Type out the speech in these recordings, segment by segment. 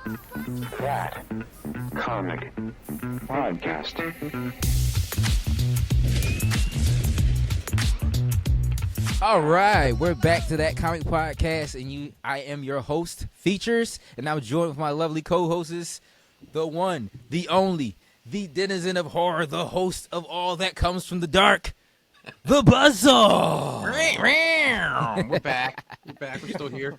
That comic podcast. All right, we're back to That Comic Podcast, and I am your host, Features, and I'm joined with my lovely co-hosts, the one, the only, the denizen of horror, the host of all that comes from the dark, the Buzzsaw. We're back. We're still here.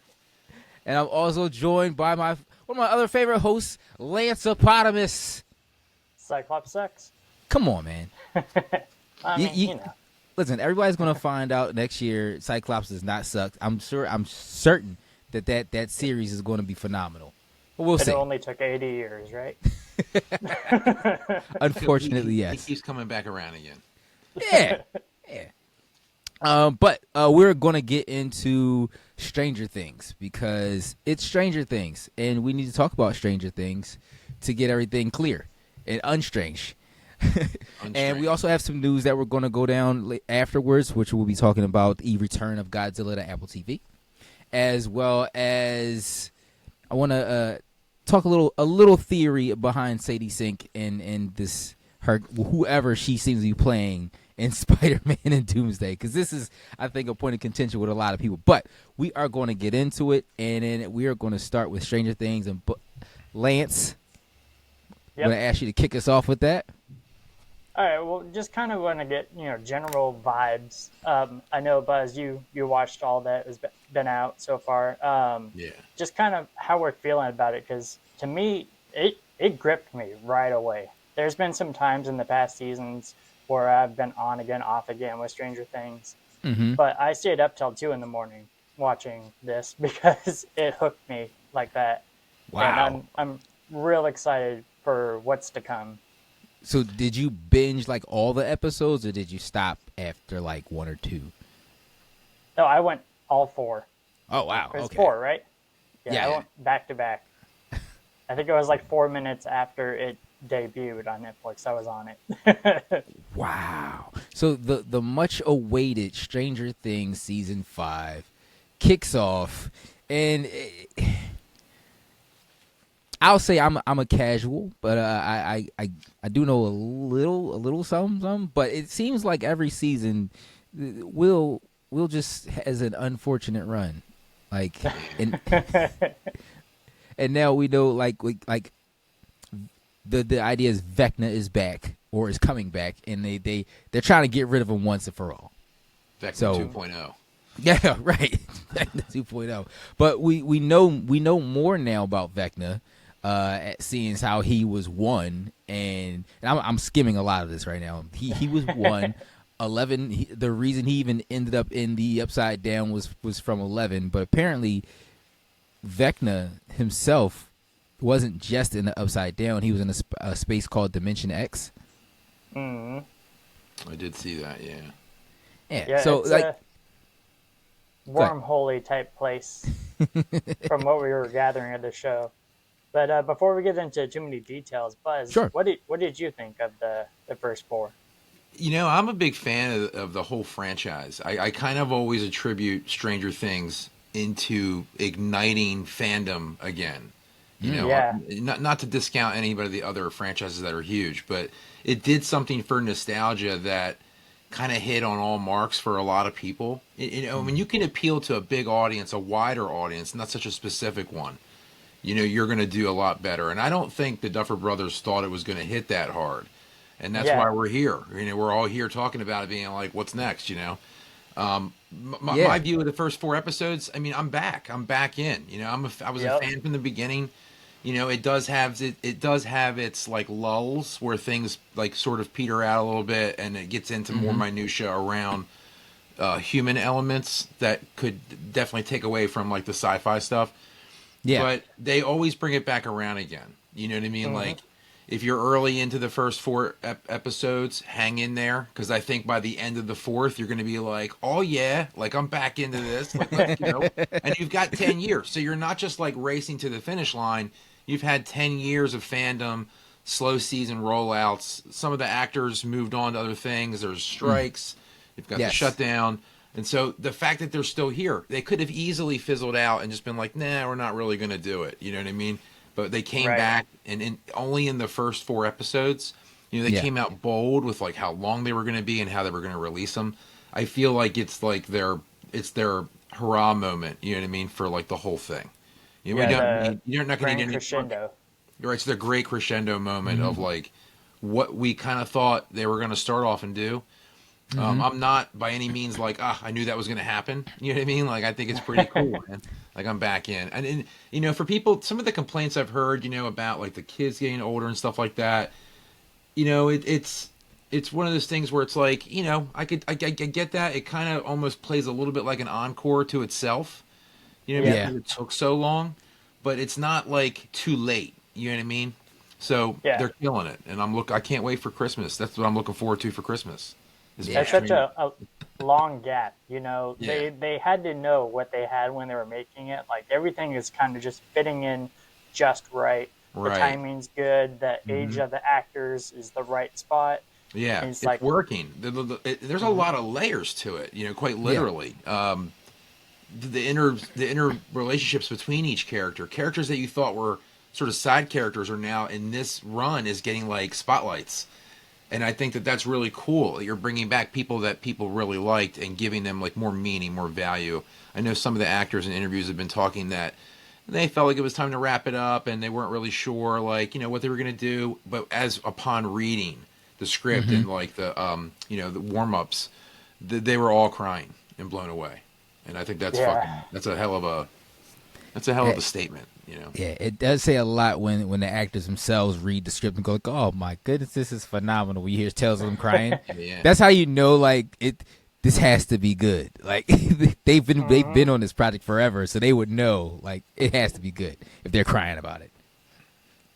And I'm also joined by one of my other favorite hosts, Lanceopotamus. Cyclops sucks. Come on, man. I mean, you know. Listen, everybody's gonna find out next year Cyclops does not suck. I'm certain that series is going to be phenomenal. But we'll see. It only took 80 years, right? Unfortunately, yes. He keeps coming back around again. Yeah. But we're gonna get into Stranger Things because it's Stranger Things, and we need to talk about Stranger Things to get everything clear and unstrange. And we also have some news that we're going to go down afterwards, which we'll be talking about the return of Godzilla to Apple TV, as well as I want to talk a little theory behind Sadie Sink and this whoever she seems to be playing in Spider-Man and Doomsday, because this is, I think, a point of contention with a lot of people. But we are going to get into it, and then we are going to start with Stranger Things. And Lance, I'm going to ask you to kick us off with that. All right, well, just kind of want to get, general vibes. I know, Buzz, you watched all that has been out so far. Yeah. Just kind of how we're feeling about it, because to me, it gripped me right away. There's been some times in the past seasons where I've been on again, off again with Stranger Things. Mm-hmm. But I stayed up till 2 a.m. watching this because it hooked me like that. Wow. And I'm real excited for what's to come. So did you binge like all the episodes, or did you stop after like 1 or 2? No, I went all 4. Oh, wow. There's Okay. 4, right? Yeah. I went back to back. I think it was like 4 minutes after it debuted on Netflix. I was on it. Wow. So the much awaited Stranger Things season 5 kicks off, and I'll say I'm a casual, but I do know a little something. But it seems like every season will just has an unfortunate run, like and now we know like the idea is Vecna is back or is coming back, and they're trying to get rid of him once and for all. Vecna 2.0. Yeah, right. Vecna 2.0. But we know more now about Vecna. Seeing as how he was 1, and I'm skimming a lot of this right now. He was 1, 11. The reason he even ended up in the Upside Down was from 11. But apparently, Vecna himself wasn't just in the Upside Down. He was in a space called Dimension X. Mm-hmm. I did see that. Yeah. Yeah, so it's like a wormhole-y type place from what we were gathering of the show. But before we get into too many details, Buzz, Sure. what did you think of the first 4? I'm a big fan of the whole franchise. I kind of always attribute Stranger Things into igniting fandom again. Not to discount any of the other franchises that are huge, but it did something for nostalgia that kind of hit on all marks for a lot of people. When you can appeal to a big audience, a wider audience, not such a specific one, you're going to do a lot better. And I don't think the Duffer brothers thought it was going to hit that hard. And that's why we're here. We're all here talking about it, being like, what's next, My view of the first 4 episodes, I'm back. I'm back in. I was a fan from the beginning. It does have its like lulls where things like sort of peter out a little bit, and it gets into more minutia around human elements that could definitely take away from like the sci-fi stuff. Yeah. But they always bring it back around again. You know what I mean? Mm-hmm. Like, if you're early into the first 4 episodes, hang in there. Because I think by the end of the 4th, you're going to be like, oh, yeah, like, I'm back into this. Like, and you've got 10 years. So you're not just, like, racing to the finish line. You've had 10 years of fandom, slow season rollouts. Some of the actors moved on to other things. There's strikes. You've got the shutdown. And so the fact that they're still here, they could have easily fizzled out and just been like, nah, we're not really going to do it. You know what I mean? but they came Right. back, and only in the first 4 episodes, you know, they came out bold with like how long they were going to be and how they were going to release them. I feel like it's like their hurrah moment. You know what I mean, for like the whole thing. You know, you're not going to need any crescendo. Right, it's the great crescendo moment of like what we kind of thought they were going to start off and do. I'm not by any means like, I knew that was going to happen. You know what I mean? Like, I think it's pretty cool, man. Like, I'm back in. And, you know, for people, some of the complaints I've heard, you know, about like the kids getting older and stuff like that, you know, it's one of those things where it's like, you know, I get that. It kind of almost plays a little bit like an encore to itself, you know, because it took so long, but it's not like too late. You know what I mean? So they're killing it, and I can't wait for Christmas. That's what I'm looking forward to for Christmas. That's such a long gap, you know. They had to know what they had when they were making it. Like everything is kind of just fitting in just right. The timing's good. The age of the actors is the right spot. Yeah, it's like working. There's a lot of layers to it, you know, quite literally. The inner relationships between each characters that you thought were sort of side characters are now in this run is getting like spotlights. And I think that that's really cool. That you're bringing back people that people really liked and giving them like more meaning, more value. I know some of the actors in interviews have been talking that they felt like it was time to wrap it up and they weren't really sure, like, you know, what they were going to do. But as upon reading the script and like the, you know, the warm-ups, they were all crying and blown away. And I think that's that's a hell of a statement. You know? Yeah, it does say a lot when the actors themselves read the script and go like, "Oh my goodness, this is phenomenal." We hear tales of them crying. That's how you know, like this has to be good. Like they've been on this project forever, so they would know like it has to be good if they're crying about it.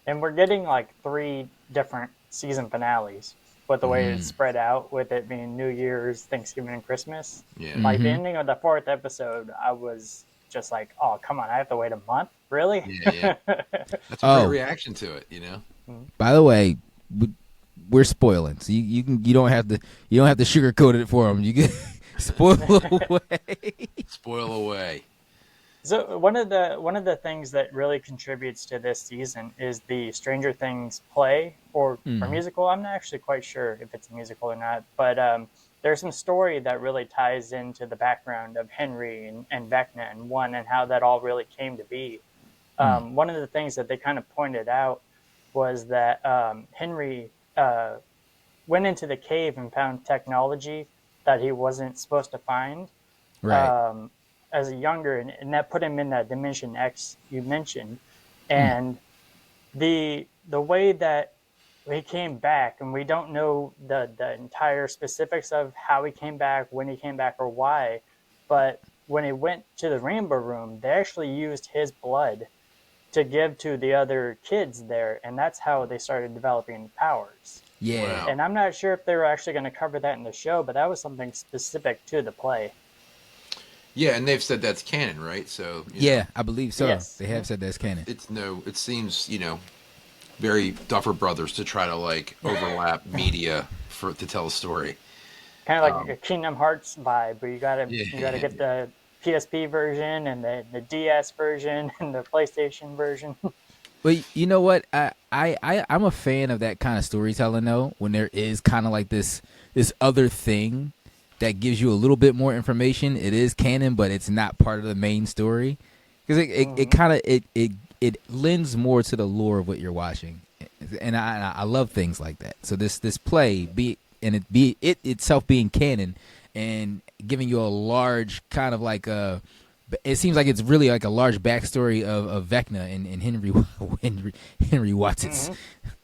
And we're getting like 3 different season finales with the way it's spread out, with it being New Year's, Thanksgiving, and Christmas. Yeah. Like the ending of the 4th episode, I was just like, oh, come on, I have to wait a month? Really? Yeah. That's a great reaction to it, you know? By the way, we're spoiling, so you don't have to sugarcoat it for them. You can spoil away. Spoil away. So one of the things that really contributes to this season is the Stranger Things play or musical. I'm not actually quite sure if it's a musical or not, but there's some story that really ties into the background of Henry and Vecna and how that all really came to be. One of the things that they kind of pointed out was that Henry went into the cave and found technology that he wasn't supposed to find as a younger, and that put him in that Dimension X you mentioned. And the way that he came back, and we don't know the entire specifics of how he came back, when he came back, or why, but when he went to the Rainbow Room, they actually used his blood to give to the other kids there, and that's how they started developing powers. Yeah. And I'm not sure if they were actually going to cover that in the show, but that was something specific to the play. Yeah, and they've said that's canon, right? So yeah, I believe so. Yes. They have said that's canon. It seems, you know, very Duffer Brothers to try to like overlap media to tell a story. Kind of like a Kingdom Hearts vibe, where you gotta get the PSP version and the DS version and the PlayStation version. But you know what? I'm a fan of that kind of storytelling though. When there is kind of like this other thing that gives you a little bit more information. It is canon, but it's not part of the main story because it kind of it lends more to the lore of what you're watching, and I love things like that. So this play it itself being canon and giving you a large kind of like it seems like it's really like a large backstory of Vecna and Henry Watson's.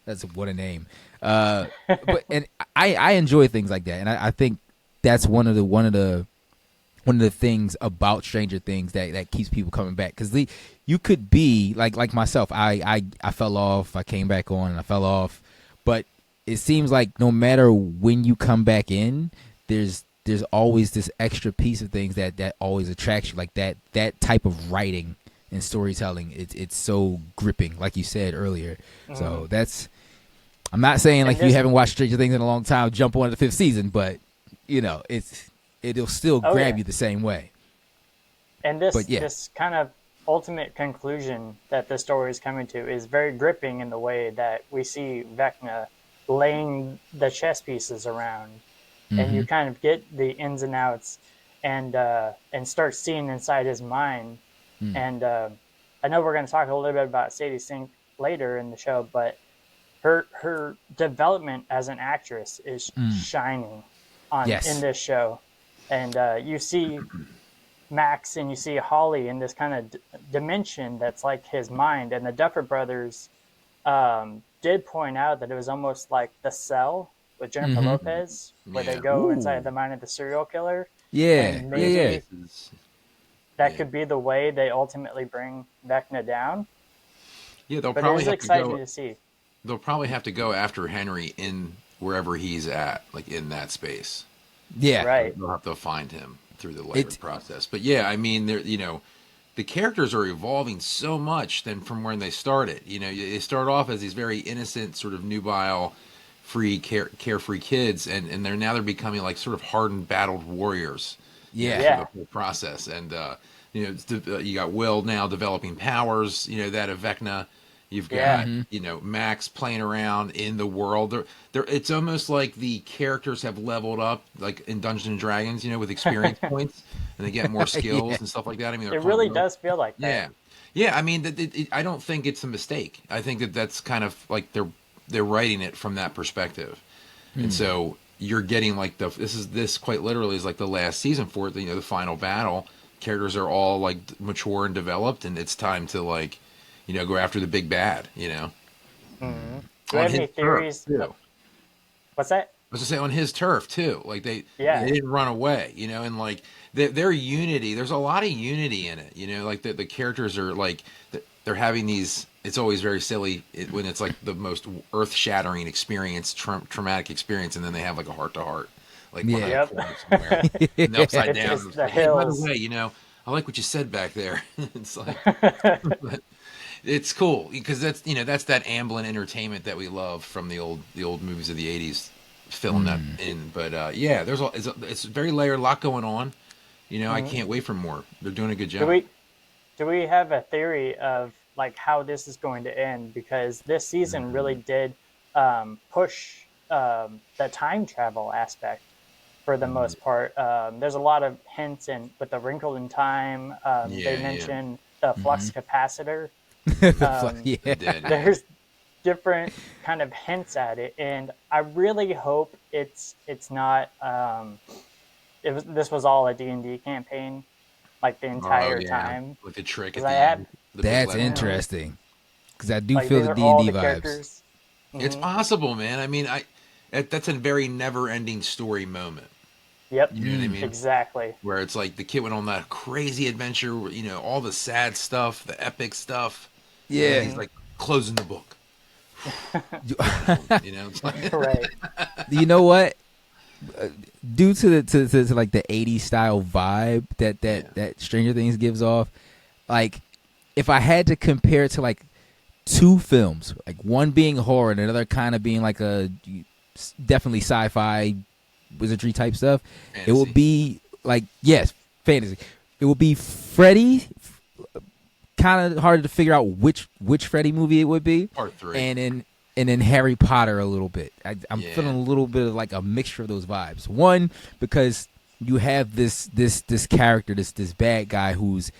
That's what a name. But and I enjoy things like that, and I think that's one of the things about Stranger Things that keeps people coming back, because you could be like myself. I fell off. I came back on, and I fell off. But it seems like no matter when you come back in, there's always this extra piece of things that always attracts you, like that type of writing and storytelling. It's so gripping, like you said earlier. So that's. I'm not saying like you haven't watched Stranger Things in a long time, jump on the 5th season, but you know it'll still grab you the same way. And this kind of ultimate conclusion that the story is coming to is very gripping in the way that we see Vecna laying the chess pieces around, and you kind of get the ins and outs, and start seeing inside his mind. And I know we're going to talk a little bit about Sadie Sink later in the show, but her development as an actress is shining in this show. And you see Max and you see Holly in this kind of dimension that's like his mind. And the Duffer brothers did point out that it was almost like The Cell with Jennifer Lopez, where they go inside the mind of the serial killer. And maybe that could be the way they ultimately bring Vecna down. Yeah, they'll but probably it is have exciting to go, to see. They'll probably have to go after Henry in wherever he's at, like in that space. Yeah, right. They'll have to find him through the later process. But yeah, I mean, they're, you know, the characters are evolving so much than from when they started. You know, they start off as these very innocent, sort of nubile, carefree kids, and they're becoming like sort of hardened, battled warriors. Yeah, through the whole process. And you know, you got Will now developing powers. You know, that of Vecna. You've got you know, Max playing around in the world. It's almost like the characters have leveled up, like in Dungeons and Dragons. You know, with experience points, and they get more skills and stuff like that. I mean, it really does feel like that. Yeah. I mean, I don't think it's a mistake. I think that's kind of like they're writing it from that perspective, and so you're getting like this quite literally is like the last season for it. You know, the final battle. Characters are all like mature and developed, and it's time to like, you know, go after the big bad. You know. Do you have any theories? What's that? I was gonna say on his turf too. Like they didn't run away. You know, and like their unity. There's a lot of unity in it. You know, like the characters are like they're having these. It's always very silly when it's like the most earth-shattering experience, traumatic experience, and then they have like a heart-to-heart, like behind a corner somewhere, and upside down. It's the like, hey, by the hills. way, you know, I like what you said back there. It's like, it's cool because that's that Amblin entertainment that we love from the old movies of the '80s, filling that in. But it's very layered, a lot going on. You know, I can't wait for more. They're doing a good job. Do we have a theory of like how this is going to end? Because this season really did push the time travel aspect for the most part. There's a lot of hints with the Wrinkle in Time. They mentioned the flux capacitor. There's different kind of hints at it, and I really hope it's not. This was all a D&D campaign, like the entire time. With the trick at the end. That's interesting, because I do like, feel the D&D vibes. Characters. It's possible, man. I mean, that's a very never-ending story moment. Yep. You know what I mean? Exactly. Where it's like the kid went on that crazy adventure, you know, all the sad stuff, the epic stuff. Yeah. And he's like closing the book. You know, it's like Right. You know what? Due to to like the 80s style vibe that Stranger Things gives off, like if I had to compare it to like two films, like one being horror and another kind of being like a definitely sci-fi wizardry type stuff, fantasy. It would be like, yes, fantasy. It would be Freddy. Kind of hard to figure out which Freddy movie it would be. Part 3. And then Harry Potter a little bit. I'm feeling a little bit of like a mixture of those vibes. One, because you have this character, this bad guy who's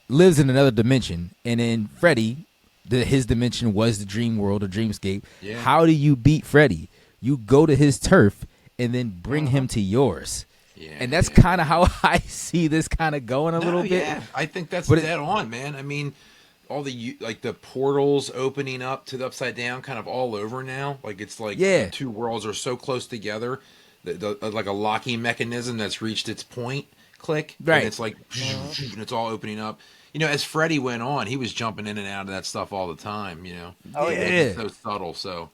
lives in another dimension, and then Freddy, his dimension was the dream world or dreamscape. Yeah. How do you beat Freddy? You go to his turf and then bring him to yours. Yeah, and that's kind of how I see this kind of going a little bit. Yeah, I think that's dead on, man. I mean, all the the portals opening up to the upside down, kind of all over now. Like it's like the two worlds are so close together, like a locking mechanism that's reached its point. Click, right? And it's like, and it's all opening up. You know, as Freddy went on, he was jumping in and out of that stuff all the time. You know, it's so subtle. So,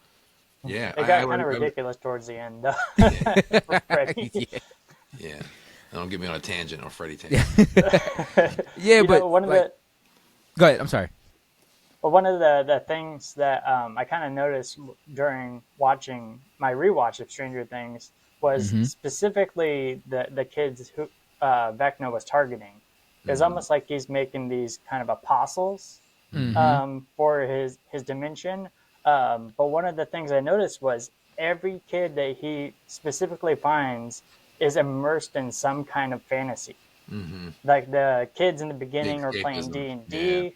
yeah, it got kind of ridiculous towards the end. Freddy. Yeah, don't get me on a tangent on Freddy tangent. But one of the. Go ahead. I'm sorry. Well, one of the things that I kind of noticed during watching my rewatch of Stranger Things was specifically the kids who Vecna was targeting. It's almost like he's making these kind of apostles for his dimension. But one of the things I noticed was every kid that he specifically finds is immersed in some kind of fantasy. Like the kids in the beginning are playing D&D.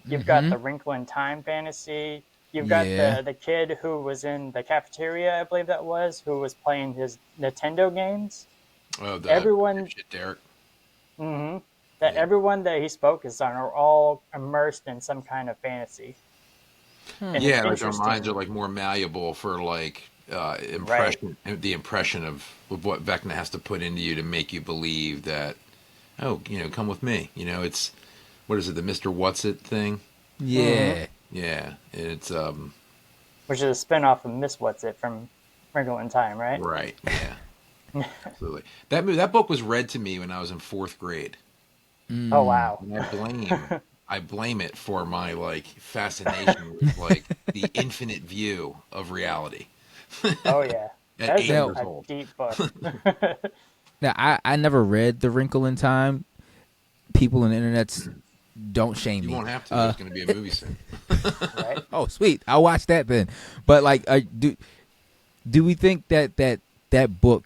You've got the Wrinkle in Time fantasy. You've got the kid who was in the cafeteria, I believe that was, who was playing his Nintendo games. Oh, everyone, shit, Derek. Everyone that he focuses on are all immersed in some kind of fantasy. Yeah, like our minds are like more malleable for like impression, the impression of what Vecna has to put into you to make you believe that, oh, come with me. It's, what is it, the Mr. What's-It thing? Yeah. Yeah, it's which is a spin-off of Miss What's-It from Wrinkle in Time, right? Right. Yeah. Absolutely. That book was read to me when I was in 4th grade. Oh wow. And I blame it for my like fascination with like the infinite view of reality. Oh yeah. At 8 years a old. deep book. Now, I never read The Wrinkle in Time. People on the internet's don't shame me. You won't have to. There's going to be a movie soon. Right? Oh, sweet. I'll watch that then. But like, do we think that book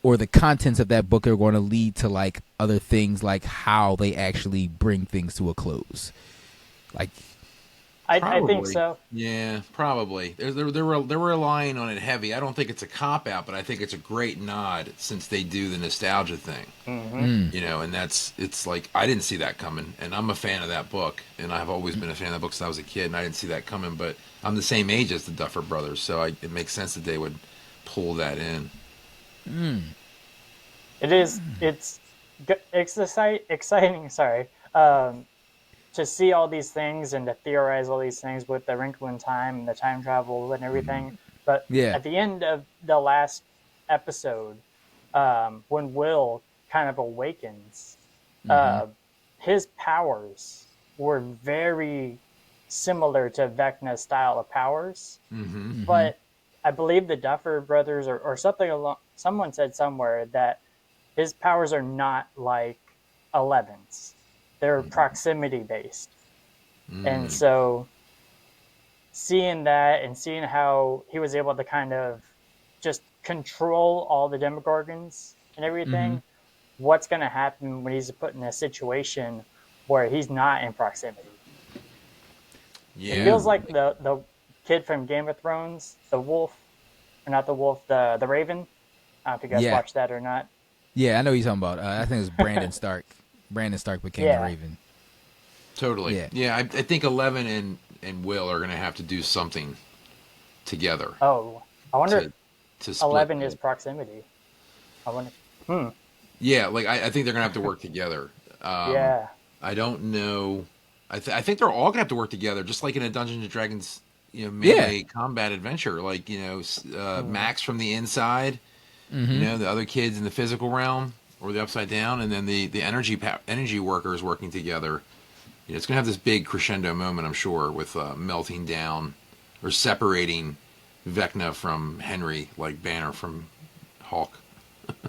or the contents of that book are going to lead to like other things, like how they actually bring things to a close? Like, I think so. Yeah, probably. They're relying on it heavy. I don't think it's a cop-out, but I think it's a great nod since they do the nostalgia thing. And it's like, I didn't see that coming, and I'm a fan of that book, and I've always been a fan of that book since I was a kid, and I didn't see that coming, but I'm the same age as the Duffer brothers, so it makes sense that they would pull that in. It is. It's exciting. Sorry. To see all these things and to theorize all these things with the Wrinkle in Time and the time travel and everything. But at the end of the last episode, when Will kind of awakens, his powers were very similar to Vecna's style of powers. But I believe the Duffer brothers or something along, someone said somewhere that his powers are not like Eleven's. They're proximity based. And so seeing that and seeing how he was able to kind of just control all the Demogorgons and everything, what's going to happen when he's put in a situation where he's not in proximity? Yeah. It feels like the kid from Game of Thrones, the wolf, or not the wolf, the raven. I don't know if you guys watched that or not. Yeah, I know what you're talking about. I think it was Brandon Stark. Brandon Stark became the Raven. Totally. Yeah, I think 11 and Will are going to have to do something together. Oh, I wonder to if 11 is proximity. I wonder. Yeah, like I think they're going to have to work together. I don't know. I think they're all going to have to work together, just like in a Dungeons and Dragons, melee combat adventure. Like Max from the inside, the other kids in the physical realm. Or the Upside Down, and then the energy workers working together. It's going to have this big crescendo moment, I'm sure, with melting down or separating Vecna from Henry, like Banner from Hulk.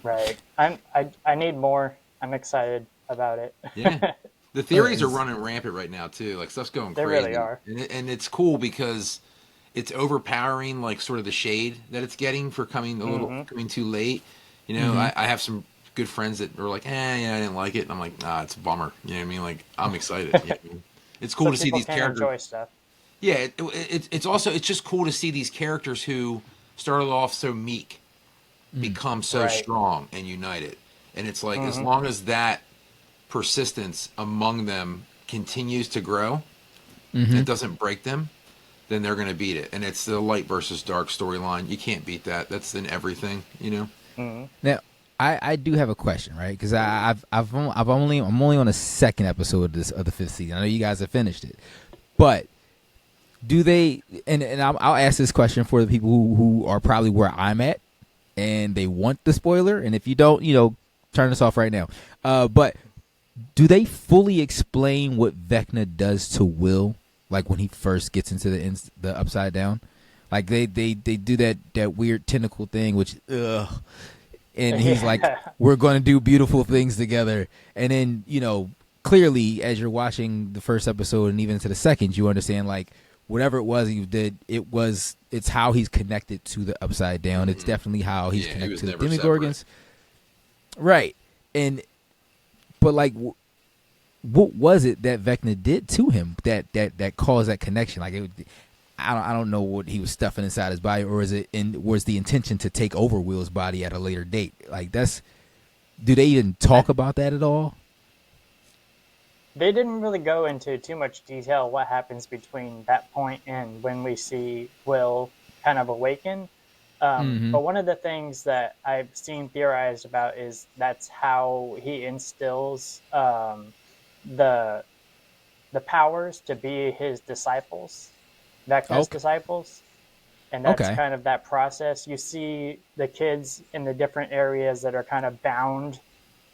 Right. I need more. I'm excited about it. Yeah. The theories are running rampant right now too. Like stuff's going crazy. They really are. And it's cool because it's overpowering, like sort of the shade that it's getting for coming coming too late. I have some good friends that are like, I didn't like it. And I'm like, nah, it's a bummer. You know what I mean? Like, I'm excited. It's cool to see these characters. Enjoy stuff. Yeah, it's just cool to see these characters who started off so meek become so strong and united. And it's like, as long as that persistence among them continues to grow, it doesn't break them, then they're going to beat it. And it's the light versus dark storyline. You can't beat that. That's in everything, Now, I do have a question, right? Because I'm only on the second episode of the 5th season. I know you guys have finished it, but do they? And I'll ask this question for the people who are probably where I'm at, and they want the spoiler. And if you don't, turn this off right now. But do they fully explain what Vecna does to Will, like when he first gets into the Upside Down? Like they do that weird tentacle thing, which and he's like, we're going to do beautiful things together. And then, clearly, as you're watching the first episode and even into the second, you understand like whatever it was you did, it's how he's connected to the Upside Down. It's definitely how he's connected to the Demogorgons. Right. But like, what was it that Vecna did to him that caused that connection? Like, I don't know what he was stuffing inside his body, or was the intention to take over Will's body at a later date? Like, do they even talk about that at all? They didn't really go into too much detail what happens between that point and when we see Will kind of awaken. But one of the things that I've seen theorized about is that's how he instills the powers to be his disciples, Vecna's disciples. And that's kind of that process. You see the kids in the different areas that are kind of bound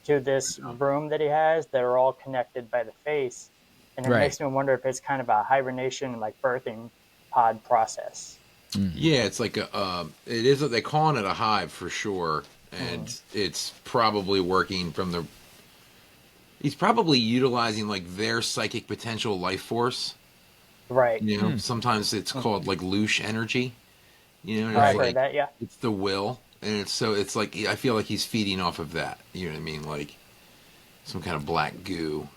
to this room that he has that are all connected by the face. And it makes me wonder if it's kind of a hibernation, like birthing pod process. Yeah, it's like it is. They calling it a hive for sure, and it's probably working from he's probably utilizing like their psychic potential life force. Right. You know, sometimes it's called like loosh energy. You know, I've heard that. Yeah. It's the will, and it's like I feel like he's feeding off of that. You know what I mean? Like some kind of black goo.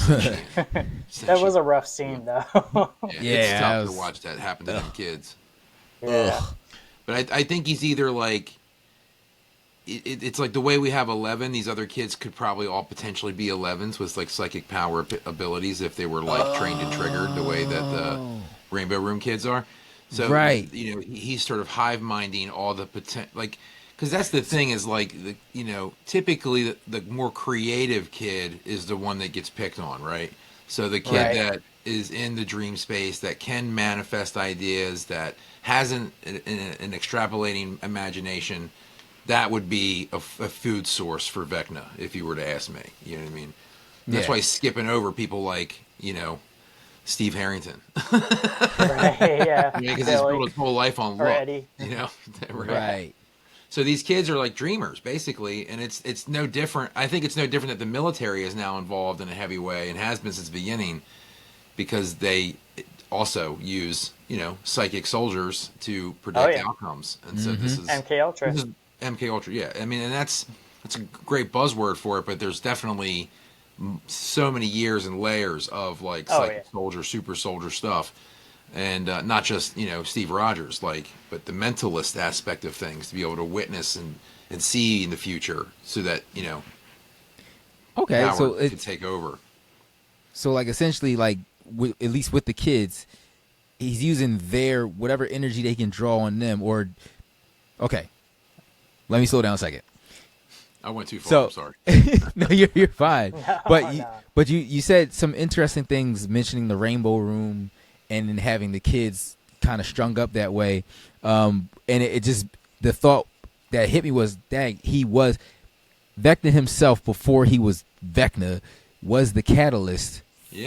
That was a rough scene, though. It's tough to watch that happen to them kids. Yeah. But I think he's either like it's like the way we have 11. These other kids could probably all potentially be 11s with like psychic power abilities if they were like trained and triggered the way that the Rainbow Room kids are. So you know, he's sort of hive minding all the potential, like, because that's the thing is like you know, typically the more creative kid is the one that gets picked on, right? So the kid that is in the dream space that can manifest ideas, that has an extrapolating imagination, that would be a food source for Vecna, if you were to ask me. You know what I mean? That's why he's skipping over people like, you know, Steve Harrington. Yeah. Because he's built his whole life on luck. Eddie. You know? Right. So these kids are like dreamers, basically, and it's no different. I think it's no different that the military is now involved in a heavy way and has been since the beginning, because they also use, you know, psychic soldiers to predict outcomes. And so this is MK Ultra. This is MK Ultra, yeah. I mean, and that's a great buzzword for it, but there's definitely so many years and layers of like psychic soldier, super soldier stuff. And not just, you know, Steve Rogers, like, but the mentalist aspect of things, to be able to witness and see in the future, so that, you know, so it can take over. So, like, essentially, like, at least with the kids, he's using their whatever energy they can draw on them. Or, okay, let me slow down a second. I went too far. I'm sorry. No, you're fine. But you said some interesting things, mentioning the Rainbow Room. And then having the kids kind of strung up that way. And it just, the thought that hit me was, dang, he was, Vecna himself, before he was Vecna, was the catalyst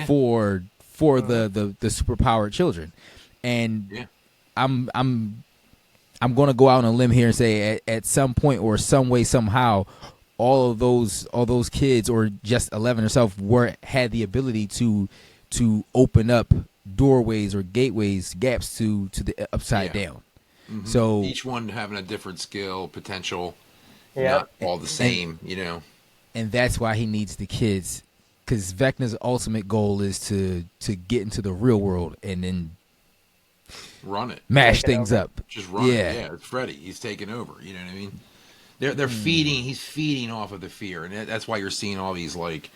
for the superpowered children. And I'm going to go out on a limb here and say at some point or some way, somehow, all those kids, or just 11 herself, had the ability to open up doorways or gaps to the Upside Down. Mm-hmm. So each one having a different skill, potential, not all the same, you know. And that's why he needs the kids, because Vecna's ultimate goal is to get into the real world and then run it, mash things up. Just run it. Yeah, it's Freddy. He's taking over. You know what I mean? They're feeding. He's feeding off of the fear, and that's why you're seeing all these like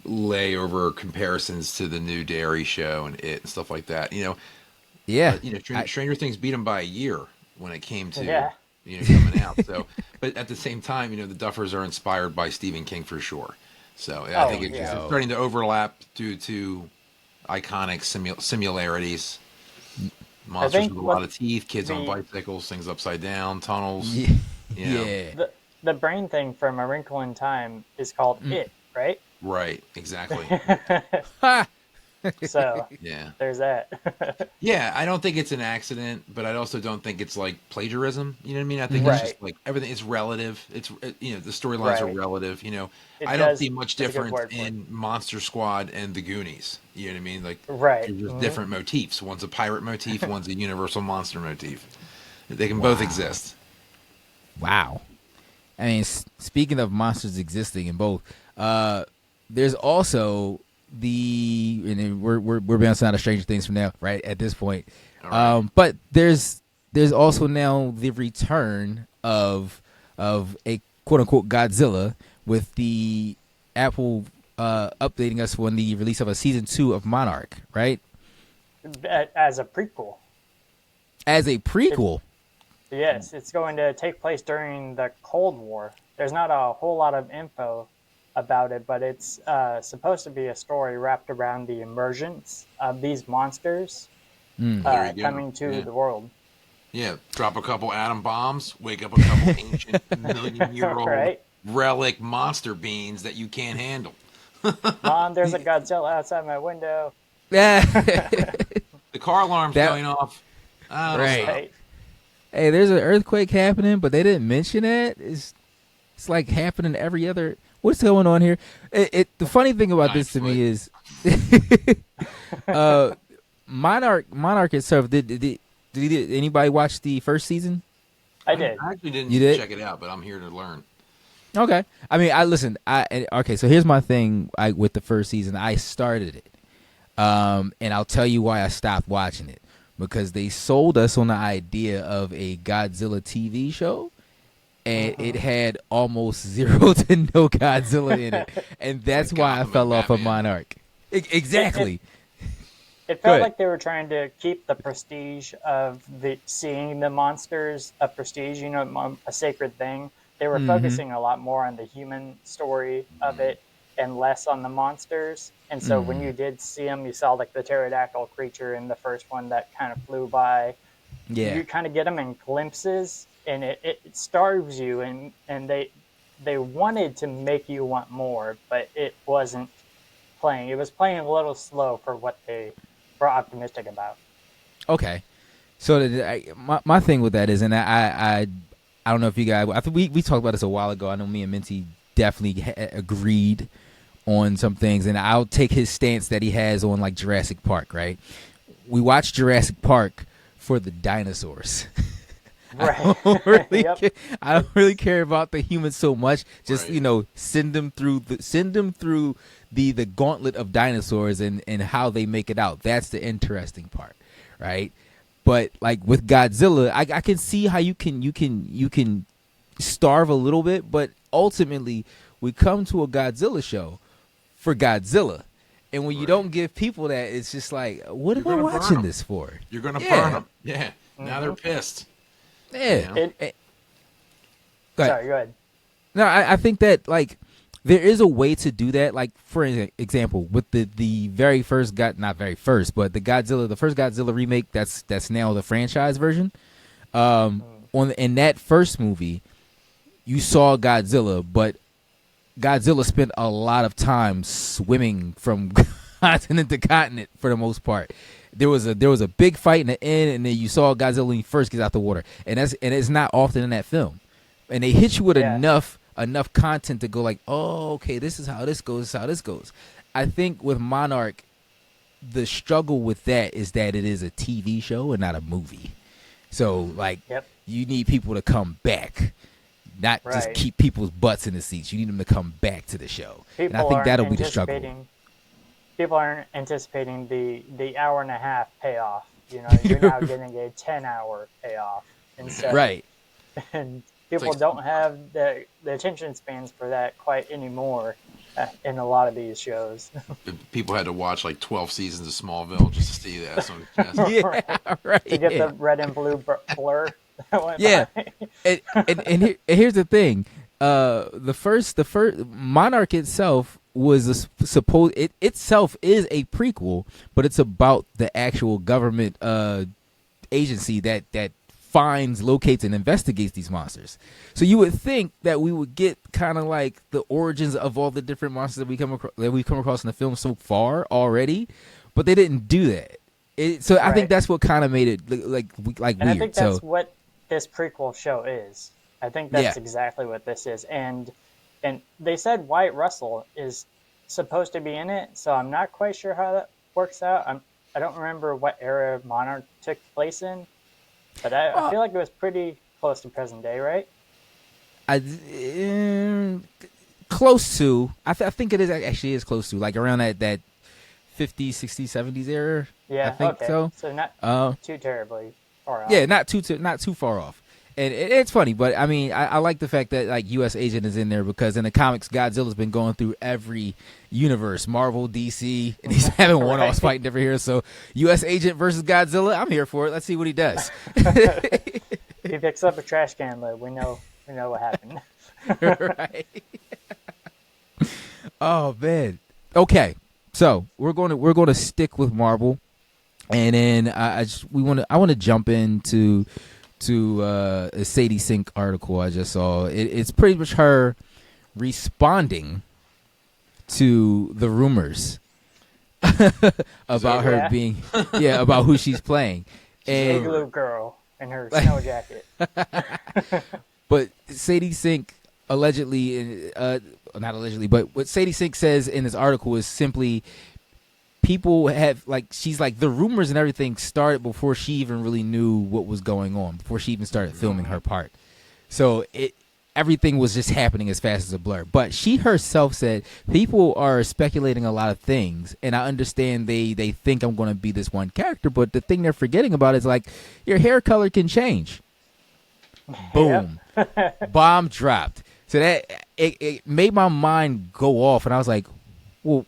layover comparisons to the new Dairy show and it and stuff like that, you know. You know, Stranger Things beat him by a year when it came to you know, coming out. So, but at the same time, you know, the Duffers are inspired by Stephen King for sure. So I think it's just starting to overlap due to iconic similarities. Monsters with a lot of teeth, kids on bicycles, things upside down, tunnels. You know. The brain thing from A Wrinkle in Time is called It, right? Right, exactly. So Yeah. there's that. Yeah, I don't think it's an accident, but I also don't think it's like plagiarism. You know what I mean? I think it's Right. just like everything is relative. The storylines are Right. relative. It I don't does. see much That's a good difference word for it. in Monster Squad and the Goonies. You know what I mean? Like, Right. they're just Mhm. different motifs. One's a pirate motif, one's a universal monster motif. They can both exist. Wow. I mean, speaking of monsters existing in both, there's also and then we're bouncing out of Stranger Things from now, right? At this point, All right. but there's also now the return of a quote unquote Godzilla with the Apple updating us on the release of a season 2 of Monarch, right? As a prequel. As a prequel. Yes, it's going to take place during the Cold War. There's not a whole lot of info about it, but it's supposed to be a story wrapped around the emergence of these monsters There you go. coming to the world. Yeah, drop a couple atom bombs, wake up a couple ancient million-year-old Right. relic monster beings that you can't handle. Mom, there's a Godzilla outside my window. Yeah. The car alarm's going off. Right. Right. Hey, there's an earthquake happening, but they didn't mention it. It's like happening every other. What's going on here? The funny thing about this to me is, Monarch itself. Did anybody watch the first season? I did. I actually didn't You did? check it out, but I'm here to learn. Okay. I mean, okay. So here's my thing. With the first season, I started it, and I'll tell you why I stopped watching it. Because they sold us on the idea of a Godzilla TV show, and it had almost zero to no Godzilla in it, and that's why I Gotham fell and off of Batman. Monarch. Exactly. It Go felt ahead. like they were trying to keep the prestige of seeing the monsters a prestige, a sacred thing. They were focusing a lot more on the human story of it and less on the monsters. And so when you did see them, you saw like the pterodactyl creature in the first one that kind of flew by. Yeah. You kind of get them in glimpses, and it starves you. And they wanted to make you want more, but it wasn't playing. It was playing a little slow for what they were optimistic about. Okay. So my thing with that is, and I don't know if you guys. I think we talked about this a while ago. I know me and Minty definitely agreed on some things, and I'll take his stance that he has on like Jurassic Park. Right? We watched Jurassic Park for the dinosaurs. Right. I don't really care about the humans so much. Just Right. send them through the gauntlet of dinosaurs and how they make it out. That's the interesting part, right? But like with Godzilla, I can see how you can starve a little bit, but ultimately we come to a Godzilla show for Godzilla. And when you don't give people that, it's just like, what am I gonna burn watching them. this for? You're going to Yeah. burn them. Yeah. Now they're pissed. Yeah. You know? Go ahead. Sorry, go ahead. No, I think that like there is a way to do that. Like for example, with the very first not very first, but the first Godzilla remake that's now the franchise version. In that first movie, you saw Godzilla, but Godzilla spent a lot of time swimming from continent to continent for the most part. There was a big fight in the end, and then you saw Godzilla when he first gets out the water, and it's not often in that film. And they hit you with enough content to go like, oh, okay, this is how this goes. This is how this goes. I think with Monarch, the struggle with that is that it is a TV show and not a movie. So like, you need people to come back, not just keep people's butts in the seats. You need them to come back to the show. And I think that'll be the struggle. People aren't anticipating the hour and a half payoff. You're now getting a 10-hour payoff instead. Right. And people don't have the attention spans for that quite anymore in a lot of these shows. People had to watch like 12 seasons of Smallville just to see that. So, right. To get the red and blue blur. Yeah. and here's the thing. The first Monarch itself was itself is a prequel, but it's about the actual government agency that finds, locates, and investigates these monsters. So you would think that we would get kind of like the origins of all the different monsters that we've come across in the film so far already, but they didn't do that. So I think Right. that's what kind of made it like And weird. I think that's So what this prequel show is. I think that's Yeah. exactly what this is. And they said Wyatt Russell is supposed to be in it, so I'm not quite sure how that works out. I don't remember what era Monarch took place in, but I feel like it was pretty close to present day, right? Close to. I think it is actually is close to, like around that 50s, 60s, 70s era. Yeah, I think okay. so. So not too terribly far off. Yeah, not too far off. And it's funny, but I mean, I like the fact that like U.S. Agent is in there because in the comics, Godzilla's been going through every universe, Marvel, DC, and he's having one-offs fighting different heroes. So U.S. Agent versus Godzilla, I'm here for it. Let's see what he does. He picks up a trash can lid. We know what happened. Right. Oh man. Okay, so we're going to stick with Marvel, and then I want to jump into a Sadie Sink article I just saw. It's pretty much her responding to the rumors about her being about who she's playing. And Igloo girl in her snow jacket. but Sadie Sink allegedly, not allegedly, but what Sadie Sink says in this article is simply people have she's like the rumors and everything started before she even really knew what was going on, before she even started filming her part. So everything was just happening as fast as a blur. But she herself said people are speculating a lot of things, and I understand they think I'm going to be this one character, but the thing they're forgetting about is like your hair color can change. Boom. Bomb dropped. So that it made my mind go off, and I was like, well,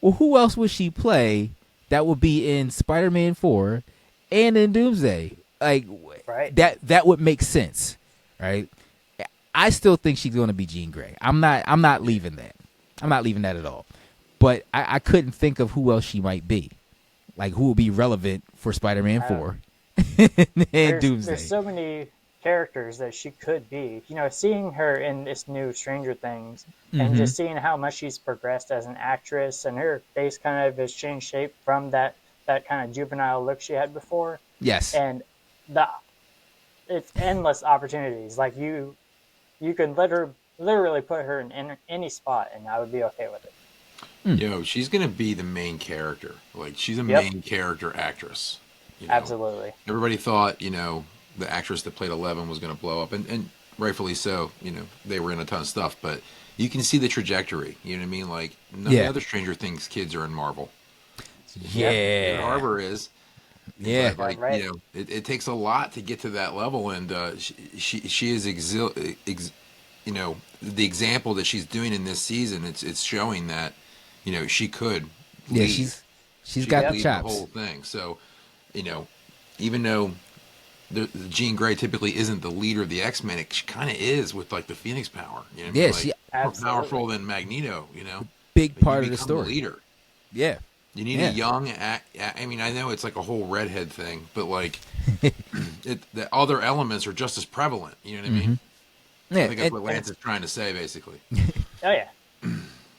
who else would she play that would be in Spider-Man 4 and in Doomsday? Like, right. that would make sense, right? I still think she's going to be Jean Grey. I'm not leaving that. I'm not leaving that at all. But I couldn't think of who else she might be. Like, who would be relevant for Spider-Man 4 and Doomsday. There's so many characters that she could be. Seeing her in this new Stranger Things and just seeing how much she's progressed as an actress, and her face kind of has changed shape from that kind of juvenile look she had before. Yes. And it's endless opportunities. Like you could literally put her in any spot and I would be okay with it. Yo, she's gonna be the main character. Like, she's a main character actress. Absolutely. Everybody thought, the actress that played 11 was gonna blow up, and rightfully so. They were in a ton of stuff, but you can see the trajectory. You know what I mean? Like, none of the other Stranger Things kids are in Marvel. Yeah. Harbor is. Yeah. But, right. It takes a lot to get to that level, and she is the example that she's doing in this season. It's showing that she could lead. She's got the chops. The whole thing. So even though the Jean Grey typically isn't the leader of the X-Men, she kind of is with like the Phoenix power. You know what I mean? She more powerful than Magneto. Big part of the become story. The leader. Yeah. You need a young. I mean, I know it's like a whole redhead thing, but like the other elements are just as prevalent. You know what I mean? Yeah. I think that's what Lance is trying to say, basically. Oh yeah.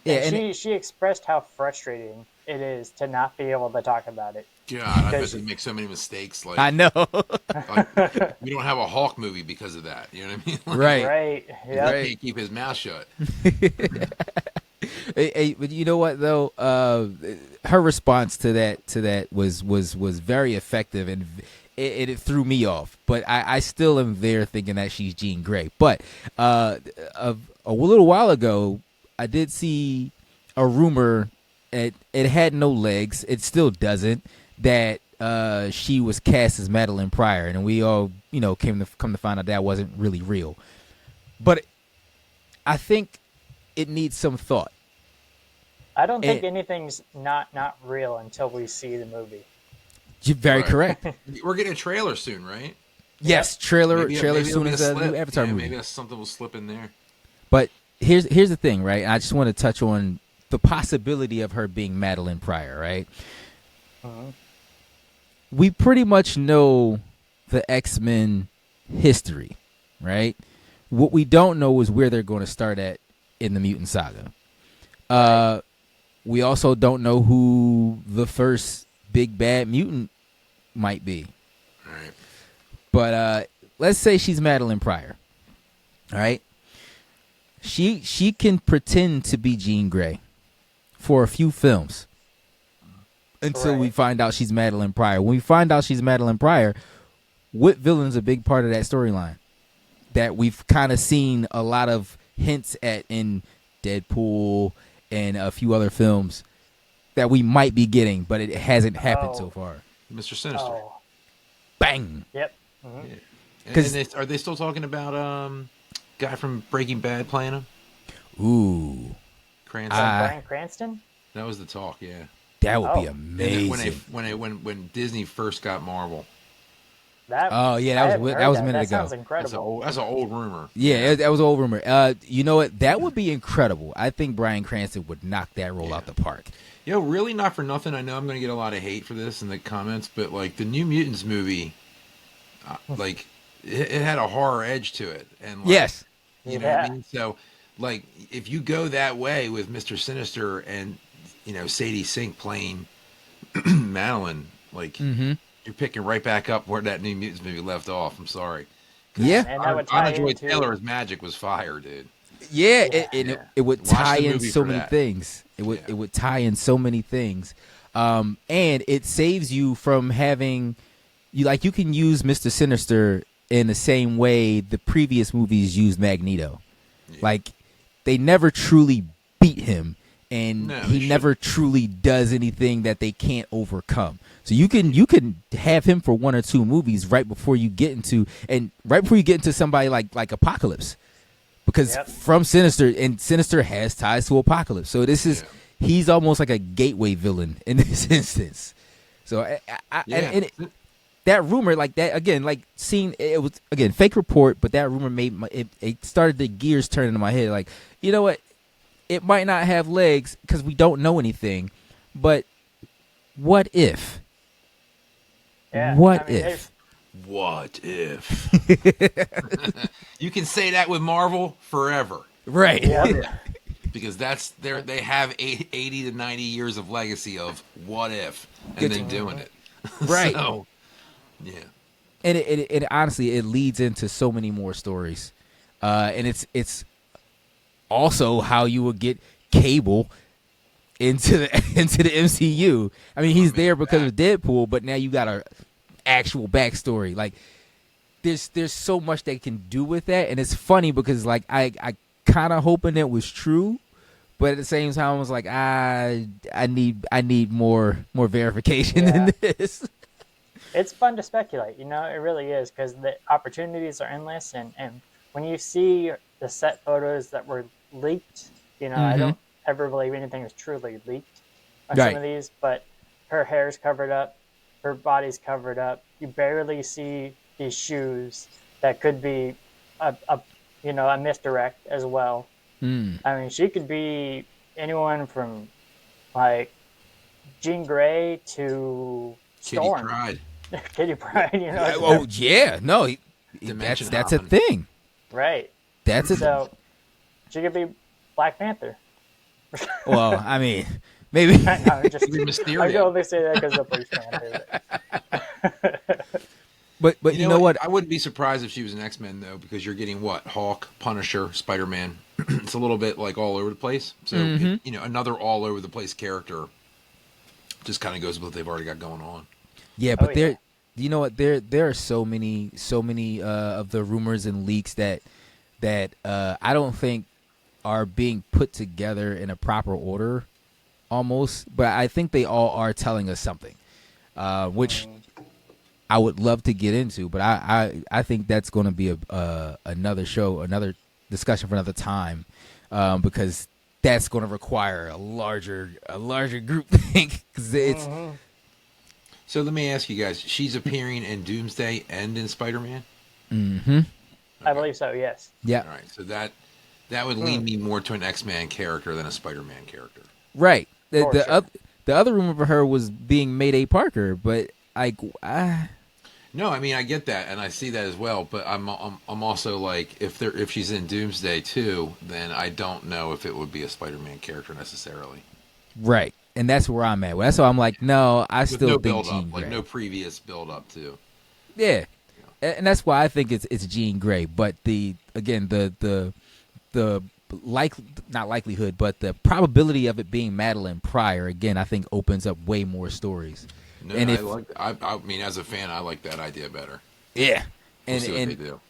Yeah. And she expressed how frustrating it is to not be able to talk about it. God, I bet they make so many mistakes. Like, I know. like, we don't have a Hawk movie because of that. You know what I mean? Like, Right. Right. He Yeah. can't keep his mouth shut. Hey, but you know what though? Her response to that was very effective, and it threw me off. But I still am there thinking that she's Jean Grey. But a little while ago, I did see a rumor. It had no legs. It still doesn't. That she was cast as Madeline Pryor, and we all come to find out that wasn't really real. But I think it needs some thought. I don't think anything's not real until we see the movie. You're very Right. correct. We're getting a trailer soon, right? Yes, trailer Maybe soon it'll as a slip. new Avatar movie. Maybe something will slip in there. But here's the thing, right? I just want to touch on the possibility of her being Madeline Pryor, right? We pretty much know the X-Men history, right? What we don't know is where they're going to start at in the Mutant Saga. We also don't know who the first big bad mutant might be. All right. But let's say she's Madeline Pryor. All right. She can pretend to be Jean Grey for a few films until we find out she's Madeline Pryor. When we find out she's Madeline Pryor, what villain's a big part of that storyline that we've kind of seen a lot of hints at in Deadpool and a few other films that we might be getting, but it hasn't happened so far. Mr. Sinister. Oh. Bang. Yep. Yeah. Are they still talking about guy from Breaking Bad playing him? Ooh. Cranston. Bryan Cranston? That was the talk, yeah. That would be amazing. When Disney first got Marvel. That was a minute ago. That sounds incredible. That's an old rumor. Yeah, that was an old rumor. You know what? That would be incredible. I think Bryan Cranston would knock that role out the park. Yo, really, not for nothing. I know I'm going to get a lot of hate for this in the comments, but like the New Mutants movie, like it had a horror edge to it, and like, yes, you know what I mean. So, like, if you go that way with Mr. Sinister and Sadie Sink playing Madeline, like you're picking right back up where that New Mutants movie left off. I'm sorry. Yeah, and that would tie Joy into Taylor's magic was fire, dude. Yeah, it would tie in so many things. It would tie in so many things, and it saves you from having you can use Mr. Sinister in the same way the previous movies used Magneto. Yeah. Like they never truly beat him, and he never truly does anything that they can't overcome. So you can have him for one or two movies right before you get into somebody like Apocalypse. Because from Sinister, and Sinister has ties to Apocalypse. So he's almost like a gateway villain in this instance. So and that rumor, like that, again, like seeing, it was, again, fake report, but that rumor it started the gears turning in my head. Like, you know what? It might not have legs because we don't know anything, but what if? Yeah, what if? What if? You can say that with Marvel forever. Right. Yeah. Because they have 80 to 90 years of legacy of what if, and then doing it. Right. So, yeah. And it honestly, it leads into so many more stories. And it's also how you would get Cable into the MCU. I mean, he's there because of Deadpool, but now you got a actual backstory. Like there's so much they can do with that, and it's funny because like I kind of hoping it was true, but at the same time I was like I need more verification than this. It's fun to speculate, it really is, because the opportunities are endless, and when you see the set photos that were leaked, I don't ever believe anything is truly leaked on some of these, but her hair's covered up, her body's covered up. You barely see these shoes that could be a misdirect as well. I mean, she could be anyone from like Jean Grey to Storm. Kitty Pryde. Kitty Pryde, Oh yeah, no, that's a thing. Right. So she could be Black Panther. Well, I mean, maybe. No, just Mysterio. I can only say that because of Bruce Panther. But you know what? I wouldn't be surprised if she was an X-Men though, because you're getting Hawk, Punisher, Spider-Man. It's a little bit like all over the place. So another all over the place character just kind of goes with what they've already got going on. Yeah, but you know what? There are so many of the rumors and leaks that I don't think are being put together in a proper order, almost. But I think they all are telling us something, which I would love to get into. But I think that's going to be another show, another discussion for another time, because that's going to require a larger group think, because it's. So let me ask you guys: she's appearing in Doomsday and in Spider-Man. Mm-hmm. I believe so. Yes. Yeah. All right. So that would lead me more to an X-Man character than a Spider-Man character. Right. The other rumor for her was being Mayday Parker, but No, I mean I get that and I see that as well, but I'm also like if she's in Doomsday too, then I don't know if it would be a Spider-Man character necessarily. Right. And that's where I'm at. Well, that's why I'm like, no, I With still no think build Jean up, Grey. like no previous build up too. Yeah. And that's why I think it's Jean Grey. But the not likelihood, but the probability of it being Madeline Pryor, again, I think opens up way more stories. No, and I mean, as a fan, I like that idea better. Yeah. We'll see what they do.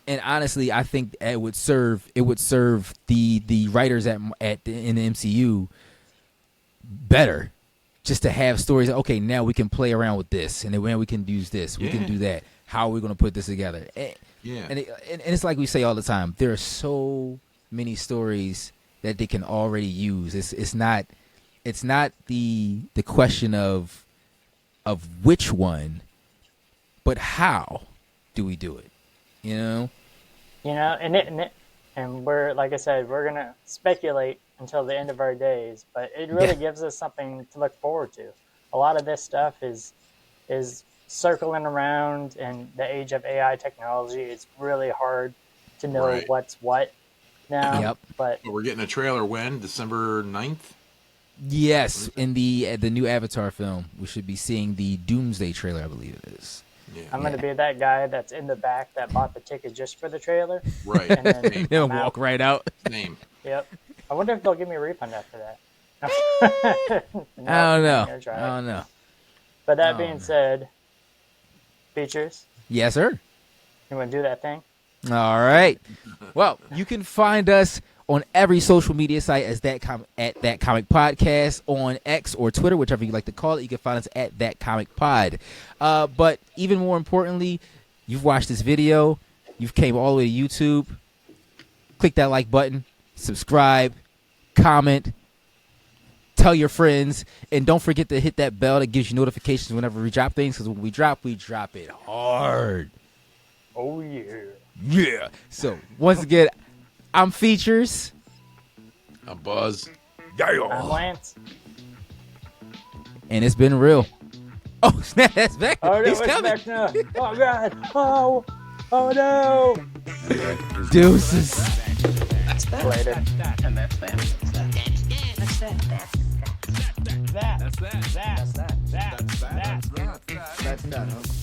And honestly, I think it would serve the writers in the MCU better, just to have stories. Okay, now we can play around with this, and then we can use this, we can do that. How are we going to put this together? And it's like we say all the time. There are so many stories that they can already use. It's not the question of which one, but how do we do it? You know, and we're, like I said, we're gonna speculate until the end of our days, but it really gives us something to look forward to. A lot of this stuff is circling around in the age of AI technology. It's really hard to know what's what now. Yep. But we're getting a trailer when? December 9th? Yes, in the new Avatar film, we should be seeing the Doomsday trailer, I believe it is. Yeah. I'm going to be that guy that's in the back that bought the ticket just for the trailer. Right. And then They'll walk right out. Same. Yep. I wonder if they'll give me a refund after that. I don't know. But that being said, Features, Yes, sir. you want to do that thing? All right. Well, you can find us on every social media site as at That Comic Podcast, on X or Twitter, whichever you like to call it. You can find us at That Comic Pod. But even more importantly, you've watched this video, you've came all the way to YouTube. Click that like button, subscribe, comment, tell your friends, and don't forget to hit that bell that gives you notifications whenever we drop things, because when we drop it hard. Oh, yeah. Yeah. So, once again, I'm Features. I'm Buzz. I'm Lance. And it's been real. Oh, snap, that's back. Oh, no, He's it's coming. back now. Oh, God. Oh no. Deuces. That's that. Later. And that's that. That's that. That's that. That's that. That's that. That's that. That's that. That's that. That's that.